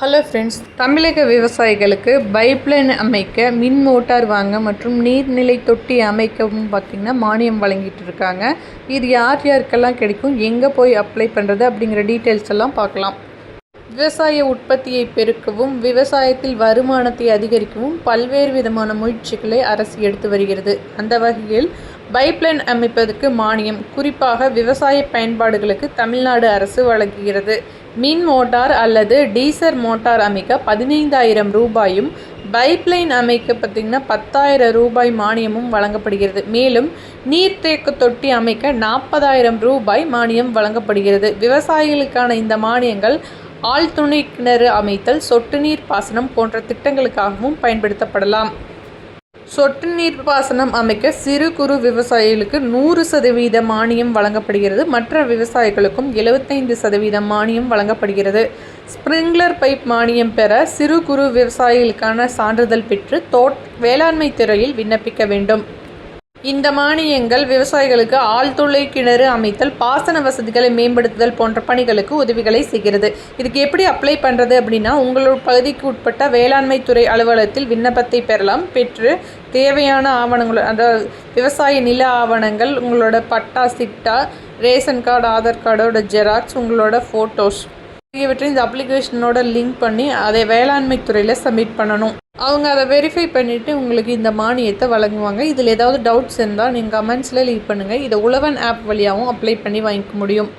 Hello friends, தமிழக விவசாயிகளுக்கு pipeline அமைக்க, மின் மோட்டார் வாங்க மற்றும் நீர்நிலை தொட்டி அமைக்கவும் பார்த்திங்கன்னா மானியம் வழங்கிட்டு இருக்காங்க. இது யார் யாருக்கெல்லாம் கிடைக்கும், எங்கே போய் அப்ளை பண்ணுறது அப்படிங்கிற டீட்டெயில்ஸ் எல்லாம் பார்க்கலாம். விவசாய உற்பத்தியை பெருக்கவும், விவசாயத்தில் வருமானத்தை அதிகரிக்கவும் பல்வேறு விதமான முயற்சிகளை அரசு எடுத்து வருகிறது. அந்த வகையில் பைப்லைன் அமைப்பதற்கு மானியம் குறிப்பாக விவசாய பயன்பாடுகளுக்கு தமிழ்நாடு அரசு வழங்குகிறது. மின் மோட்டார் அல்லது டீசல் மோட்டார் அமைக்க 15,000 ரூபாயும், பைப்லைன் அமைக்க பார்த்திங்கன்னா 10,000 ரூபாய் மானியமும் வழங்கப்படுகிறது. மேலும் நீர்த்தேக்க தொட்டி அமைக்க 40,000 ரூபாய் மானியம் வழங்கப்படுகிறது. விவசாயிகளுக்கான இந்த மானியங்கள் ஆழ்துணை கிணறு அமைத்தல், சொட்டு நீர் பாசனம் போன்ற திட்டங்களுக்காகவும் பயன்படுத்தப்படலாம். சொட்டு நீர் பாசனம் அமைக்க சிறு குறு விவசாயிகளுக்கு 100% மானியம் வழங்கப்படுகிறது. மற்ற விவசாயிகளுக்கும் 75% மானியம் வழங்கப்படுகிறது. ஸ்பிரிங்க்லர் பைப் மானியம் பெற சிறு குறு விவசாயிகளுக்கான சான்றிதழ் பெற்று வேளாண்மை துறையில் விண்ணப்பிக்க வேண்டும். இந்த மானியங்கள் விவசாயிகளுக்கு ஆழ்துளை கிணறு அமைத்தல், பாசன வசதிகளை மேம்படுத்துதல் போன்ற பணிகளுக்கு உதவிகளை செய்கிறது. இதுக்கு எப்படி அப்ளை பண்ணுறது அப்படின்னா, உங்களோட பகுதிக்கு உட்பட்ட வேளாண்மை துறை அலுவலகத்தில் விண்ணப்பத்தை பெறலாம். பெற்று தேவையான ஆவணங்கள், அதாவது விவசாய நில ஆவணங்கள், உங்களோட பட்டா, சிட்டா, ரேஷன் கார்டு, ஆதார் கார்டோட ஜெராக்ஸ், உங்களோட ஃபோட்டோஸ் ஆகியவற்றை இந்த அப்ளிகேஷனோட லிங்க் பண்ணி அதை வேளாண்மை துறையில் சப்மிட் பண்ணணும். அவங்க அதை வெரிஃபை பண்ணிவிட்டு உங்களுக்கு இந்த மானியத்தை வழங்குவாங்க. இதில் ஏதாவது டவுட்ஸ் இருந்தால் நீங்கள் கமெண்ட்ஸில் லீவ் பண்ணுங்கள். இதை உழவன் ஆப் வழியாகவும் அப்ளை பண்ணி வாங்கிக்க முடியும்.